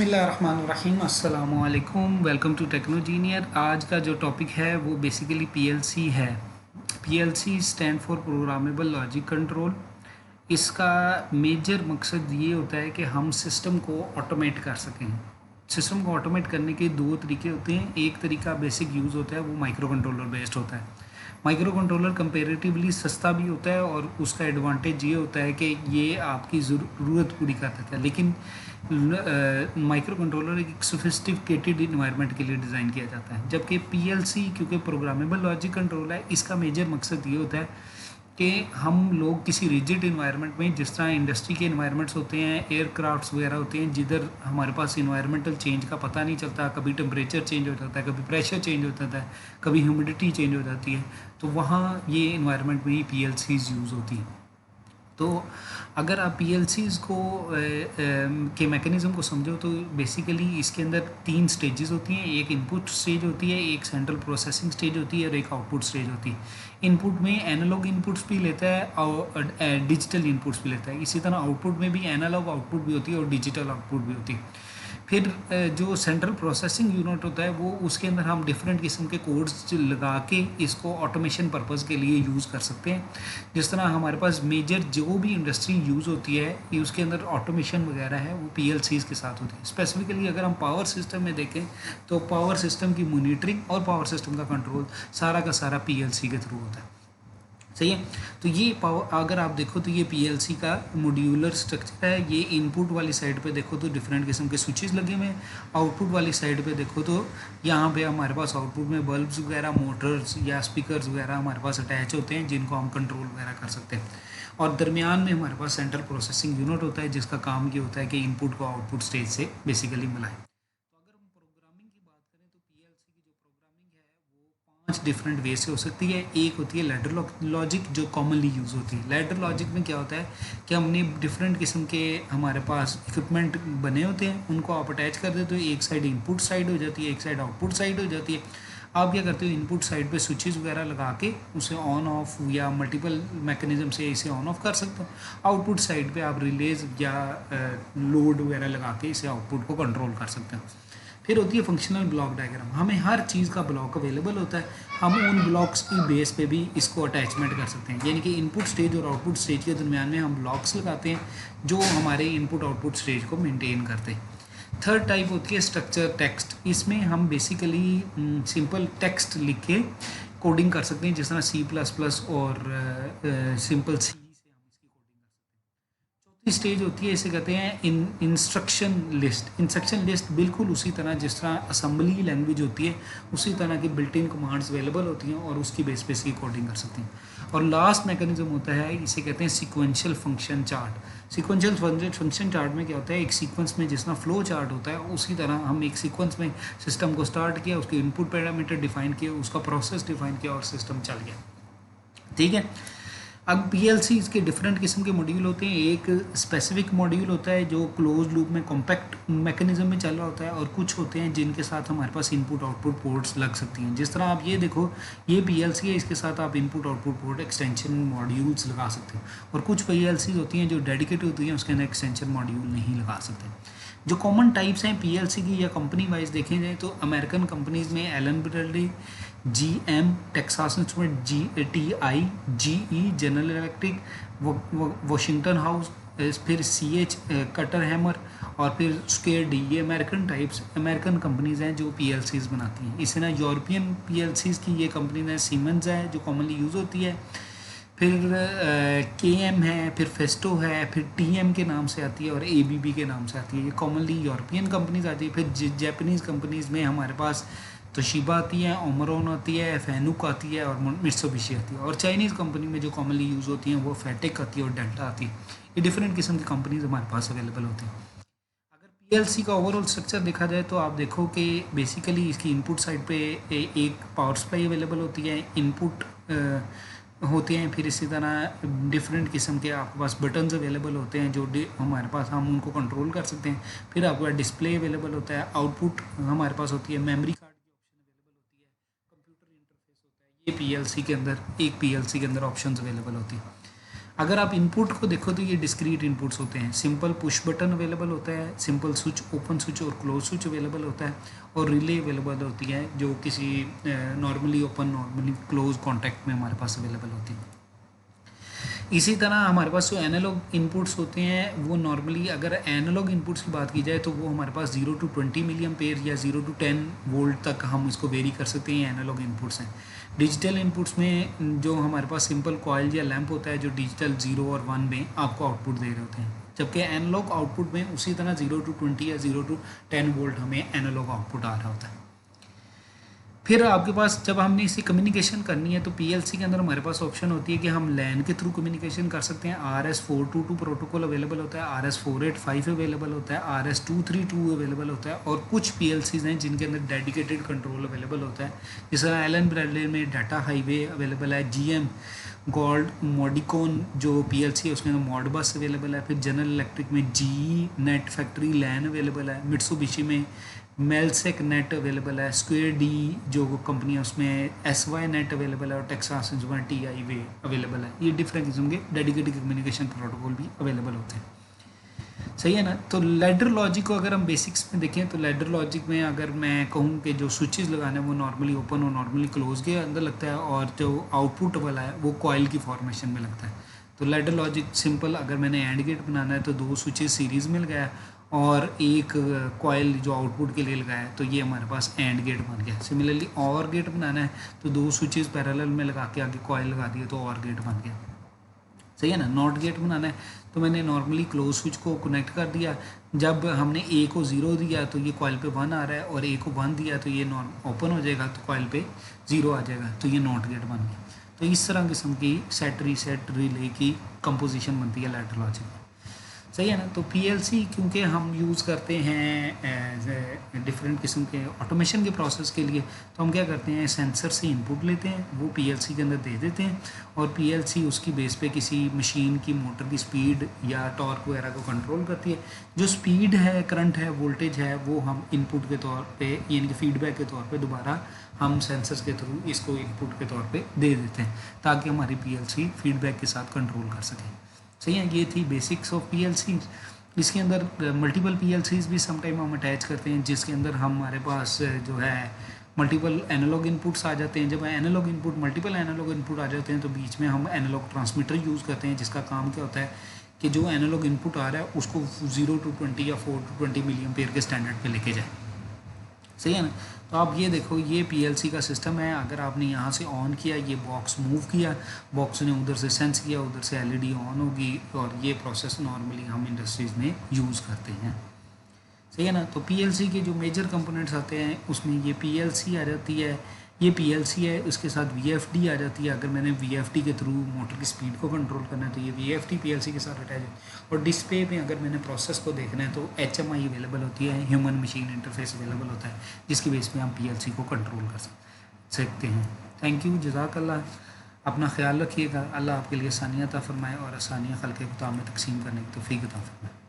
बिस्मिल्लाहिर्रहमानिर्रहीम अस्सलामु अलैकुम। Welcome to Technogineer. आज का जो टॉपिक है वो बेसिकली पीएलसी है। PLC stand for programmable logic control. इसका मेजर मकसद ये होता है कि हम सिस्टम को ऑटोमेट कर सकें। सिस्टम को ऑटोमेट करने के दो तरीके होते हैं। एक तरीका बेसिक यूज़ होता है, वो माइक्रो कंट्रोलर बेस्ड होता है। माइक्रो कंट्रोलर कंपेरेटिवली सस्ता भी होता है और उसका एडवांटेज ये होता है कि ये आपकी ज़रूरत पूरी कर देता है। लेकिन माइक्रो कंट्रोलर एक सोफिस्टिकेटेड इन्वायरमेंट के लिए डिज़ाइन किया जाता है, जबकि पीएलसी क्योंकि प्रोग्रामेबल लॉजिक कंट्रोल है, इसका मेजर मकसद ये होता है कि हम लोग किसी रिजिड इन्वायरमेंट में, जिस तरह इंडस्ट्री के इन्वायरमेंट्स होते हैं, एयरक्राफ्ट्स वगैरह होते हैं, जिधर हमारे पास इन्वायरमेंटल चेंज का पता नहीं चलता, कभी टेम्परेचर चेंज हो जाता है, कभी प्रेशर चेंज हो जाता है, कभी ह्यूमिडिटी चेंज हो जाती है, तो वहाँ ये इन्वायरमेंट में ही पीएलसीज़ यूज़ होती हैं। तो अगर आप पीएलसीज़ को के मैकेनिज़्म को समझो तो बेसिकली इसके अंदर तीन स्टेजेस होती हैं। एक इनपुट स्टेज होती है, एक सेंट्रल प्रोसेसिंग स्टेज होती है और एक आउटपुट स्टेज होती है। इनपुट में एनालॉग इनपुट्स भी लेता है और डिजिटल इनपुट्स भी लेता है। इसी तरह आउटपुट में भी एनालॉग आउटपुट भी होती है और डिजिटल आउटपुट भी होती है। फिर जो सेंट्रल प्रोसेसिंग यूनिट होता है वो, उसके अंदर हम डिफरेंट किस्म के कोड्स लगा के इसको ऑटोमेशन पर्पज़ के लिए यूज़ कर सकते हैं। जिस तरह हमारे पास मेजर जो भी इंडस्ट्री यूज़ होती है, ये उसके अंदर ऑटोमेशन वगैरह है वो पीएलसीज़ के साथ होती है। स्पेसिफिकली अगर हम पावर सिस्टम में देखें तो पावर सिस्टम की मॉनिटरिंग और पावर सिस्टम का कंट्रोल सारा का सारा पीएलसी के थ्रू होता है। सही है। तो ये पावर, अगर आप देखो तो ये पीएलसी का मॉड्यूलर स्ट्रक्चर है। ये इनपुट वाली साइड पे देखो तो डिफरेंट किस्म के स्विचेस लगे हुए हैं। आउटपुट वाली साइड पे देखो तो यहाँ पे हमारे पास आउटपुट में बल्ब्स वगैरह, मोटर्स या स्पीकर्स वगैरह हमारे पास अटैच होते हैं, जिनको हम कंट्रोल वगैरह कर सकते हैं। और दरमियान में हमारे पास सेंट्रल प्रोसेसिंग यूनिट होता है, जिसका काम ये होता है कि इनपुट को आउटपुट स्टेज से बेसिकली मिलाएं। तो अगर हम प्रोग्रामिंग की बात करें तो पीएलसी की जो प्रोग्रामिंग है वो 5 डिफरेंट वे से हो सकती है। एक होती है लैडर लॉजिक, जो कॉमनली यूज़ होती है। लैडर लॉजिक में क्या होता है कि हमने डिफरेंट किस्म के हमारे पास इक्विपमेंट बने होते हैं, उनको आप अटैच कर देते हो। एक साइड इनपुट साइड हो जाती है, एक साइड आउटपुट साइड हो जाती है। आप क्या करते हो, इनपुट साइड पे स्विचेस वगैरह लगा के उसे ऑन ऑफ या मल्टीपल मैकेनिज्म से इसे ऑन ऑफ कर सकते हो। आउटपुट साइड पे आप रिलेज या लोड वगैरह लगा के इसे आउटपुट को कंट्रोल कर सकते हो। फिर होती है फंक्शनल ब्लॉक डायग्राम। हमें हर चीज़ का ब्लॉक अवेलेबल होता है, हम उन ब्लॉक्स की बेस पे भी इसको अटैचमेंट कर सकते हैं। यानी कि इनपुट स्टेज और आउटपुट स्टेज के दरमियान में हम ब्लॉक्स लगाते हैं जो हमारे इनपुट आउटपुट स्टेज को मेंटेन करते हैं। थर्ड टाइप होती है स्ट्रक्चर टेक्स्ट। इसमें हम बेसिकली सिंपल टेक्स्ट लिख के कोडिंग कर सकते हैं, जिस तरह C++ और सिंपल सी से हम इसकी कोडिंग कर सकते हैं। चौथी स्टेज होती है, इसे कहते हैं इंस्ट्रक्शन लिस्ट। इंस्ट्रक्शन लिस्ट बिल्कुल उसी तरह जिस तरह असेंबली लैंग्वेज होती है, उसी तरह की बिल्ट इन कमांड्स अवेलेबल होती हैं और उसकी बेस पे इसकी कोडिंग कर सकते हैं। और लास्ट मैकेनिज्म होता है, इसे कहते हैं sequential function chart. Sequential function chart में क्या होता है, एक सीक्वेंस में जिस तरह फ्लो चार्ट होता है, उसी तरह हम एक सीक्वेंस में सिस्टम को स्टार्ट किया, उसके इनपुट पैरामीटर डिफाइन किया, उसका प्रोसेस डिफाइन किया और सिस्टम चल गया। ठीक है। अब पीएलसी के डिफरेंट किस्म के मॉड्यूल होते हैं। एक स्पेसिफिक मॉड्यूल होता है जो क्लोज लूप में कॉम्पैक्ट मैकेनिज्म में चल रहा होता है, और कुछ होते हैं जिनके साथ हमारे पास इनपुट आउटपुट पोर्ट्स लग सकती हैं। जिस तरह आप ये देखो, ये पीएलसी है, इसके साथ आप input output port extension modules लगा सकते हो। और कुछ पीएलसी होती हैं जो डेडिकेटेड होती हैं, उसके अंदर एक्सटेंशन मॉड्यूल नहीं लगा सकते। जो कॉमन टाइप्स हैं पीएलसी की या कंपनी वाइज देखें जाए तो अमेरिकन कंपनीज़ में Allen Bradley, GM, Texas instrument, TI, GE, general electric, Washington house, फिर CH, कटर हैमर और फिर स्क्वेयर डी, ये अमेरिकन कंपनीज़ हैं जो पीएलसीज़ बनाती हैं। इसी तरह यूरोपियन पीएलसीज़ की ये कंपनी है सीमेंस है, जो कॉमनली यूज़ होती है। फिर KM है, फिर फेस्टो है, फिर TM के नाम से आती है और ABB के नाम से आती है। ये कॉमनली यूरोपियन कंपनीज आती है। फिर जापानीज़ कंपनीज़ में हमारे पास तोशिबा आती है, ओमरोन आती है, फैनुक आती है और मित्सुबिशी आती है। और चाइनीज़ कंपनी में जो कॉमनली यूज़ होती हैं वो फैटेक आती है और डेल्टा आती है। ये डिफरेंट किस्म की कंपनीज हमारे पास अवेलेबल होती हैं। अगर पीएलसी का ओवरऑल स्ट्रक्चर देखा जाए तो आप देखो कि बेसिकली इसकी इनपुट साइड पे एक पावर सप्लाई अवेलेबल होती है, इनपुट होते हैं। फिर इसी तरह डिफरेंट किस्म के आपके पास बटन्स अवेलेबल होते हैं जो हमारे पास, हम उनको कंट्रोल कर सकते हैं। फिर आपके पास डिस्प्ले अवेलेबल होता है, आउटपुट हमारे पास होती है, मेमोरी कार्ड की ऑप्शन अवेलेबल होती है, कंप्यूटर इंटरफेस होता है। ये पीएलसी के अंदर, एक पीएलसी के अंदर ऑप्शंस अवेलेबल होती हैं। अगर आप इनपुट को देखो तो ये डिस्क्रीट इनपुट्स होते हैं। सिंपल पुश बटन अवेलेबल होता है, सिंपल स्विच, ओपन स्विच और क्लोज स्विच अवेलेबल होता है, और रिले अवेलेबल होती है जो किसी normally open normally close contact में हमारे पास अवेलेबल होती है। इसी तरह हमारे पास जो एनालॉग इनपुट्स होते हैं वो नॉर्मली, अगर एनालॉग इनपुट्स की बात की जाए तो वो हमारे पास 0 to 20 मिलियन पेयर या 0 to 10 वोल्ट तक हम इसको वेरी कर सकते हैं, एनालॉग इनपुट्स हैं। डिजिटल इनपुट्स में जो हमारे पास सिंपल कॉइल या लैंप होता है जो डिजिटल 0 और 1 में आपको आउटपुट दे रहे होते हैं, जबकि एनालॉग आउटपुट में उसी तरह 0 to 20 या 0 to 10 वोल्ट हमें एनालॉग आउटपुट आ रहा होता है। फिर आपके पास जब हमने इसे कम्युनिकेशन करनी है तो पीएलसी के अंदर हमारे पास ऑप्शन होती है कि हम लैन के थ्रू कम्युनिकेशन कर सकते हैं। RS422 प्रोटोकॉल अवेलेबल होता है, RS485 अवेलेबल होता है, RS232 अवेलेबल होता है, और कुछ पीएलसीज हैं जिनके अंदर डेडिकेटेड कंट्रोल अवेलेबल होता है। जिस तरह एलन ब्रैडले में डाटा हाईवे अवेलेबल है, GM गोल्ड मॉडिकॉन जो पीएलसी है उसके अंदर मॉडबस अवेलेबल है, फिर जनरल इलेक्ट्रिक में GE नेट फैक्ट्री लैन अवेलेबल है, मित्सुबिशी में मेलसेक नेट अवेलेबल है, स्क्वेयर डी जो कंपनी है उसमें SY नेट अवेलेबल है, और टेक्सास इंस्ट्रूमेंट TI वे अवेलेबल है। ये डिफरेंट किस्म के डेडिकेटेड कम्युनिकेशन प्रोटोकॉल भी अवेलेबल होते हैं, सही है ना। तो लैडर लॉजिक को अगर हम बेसिक्स में देखें तो लैडर लॉजिक में अगर मैं कहूँ कि जो स्विचेस लगाने हैं वो नॉर्मली ओपन और नॉर्मली क्लोज के अंदर लगता है, और जो आउटपुट वाला है वो कॉइल की फॉर्मेशन में लगता है। तो लैडर लॉजिक सिंपल, अगर मैंने एंड गेट बनाना है तो 2 स्विचेस सीरीज़ में लगाया और एक कॉइल जो आउटपुट के लिए लगाया है, तो ये हमारे पास एंड गेट बन गया। सिमिलरली और गेट बनाना है तो 2 स्विचेस पैरेलल में लगा के आगे कॉइल लगा दिए तो और गेट बन गया, सही है ना। नॉट गेट बनाना है तो मैंने नॉर्मली क्लोज स्विच को कनेक्ट कर दिया, जब हमने A को 0 दिया तो ये कॉइल पे 1 आ रहा है, और A को 1 दिया तो ये ओपन हो जाएगा तो कॉइल पे 0 आ जाएगा, तो ये नॉट गेट बन गया। तो इस तरह किस्म की सेट रीसेट रिले की कंपोजिशन बनती है लैडर लॉजिक में, सही है ना। तो पीएलसी क्योंकि हम यूज़ करते हैं डिफरेंट किस्म के ऑटोमेशन के प्रोसेस के लिए, तो हम क्या करते हैं, सेंसर से इनपुट लेते हैं, वो पीएलसी के अंदर दे देते हैं, और पीएलसी उसकी बेस पे किसी मशीन की मोटर की स्पीड या टॉर्क वगैरह को कंट्रोल करती है। जो स्पीड है, करंट है, वोल्टेज है, वो हम इनपुट के तौर पे यानी कि फीडबैक के तौर पे दोबारा हम सेंसर्स के थ्रू इसको इनपुट के तौर पे दे देते हैं, ताकि हमारी पीएलसी फीडबैक के साथ कंट्रोल कर सके, सही है। ये थी बेसिक्स ऑफ पीएलसी। इसके अंदर मल्टीपल पीएलसीज भी समटाइम हम अटैच करते हैं, जिसके अंदर हमारे पास जो है मल्टीपल एनालॉग इनपुट्स आ जाते हैं। जब analog input multiple analog input आ जाते हैं तो बीच में हम एनालॉग ट्रांसमीटर यूज़ करते हैं, जिसका काम क्या होता है कि जो एनालॉग इनपुट आ रहा है उसको 0 to 20 या 4 to 20 मिलियन पेयर के स्टैंडर्ड पे लेके जाए, सही है ना। तो आप ये देखो, ये पीएलसी का सिस्टम है। अगर आपने यहाँ से ऑन किया, ये बॉक्स मूव किया, बॉक्स ने उधर से सेंस किया, उधर से एलईडी ऑन होगी, और ये प्रोसेस नॉर्मली हम इंडस्ट्रीज़ में यूज़ करते हैं, सही है ना। तो पीएलसी के जो मेजर कंपोनेंट्स आते हैं उसमें ये पीएलसी आ जाती है, ये पीएलसी है, उसके साथ वीएफडी आ जाती है। अगर मैंने वीएफडी के थ्रू मोटर की स्पीड को कंट्रोल करना है तो ये वीएफडी पीएलसी के साथ अटैच है। और डिस्प्ले में अगर मैंने प्रोसेस को देखना है तो HMI अवेलेबल होती है, ह्यूमन मशीन इंटरफेस अवेलेबल होता है, जिसकी बेस पे हम पीएलसी को कंट्रोल कर सकते हैं। थैंक यू, जज़ाकल्लाह। अपना ख्याल रखिएगा। अल्लाह आपके लिए आसानियाँ अता फरमाए और आसानियाँ खल्क़ खुदा में तकसीम करने की तौफ़ीक़ अता फरमाए।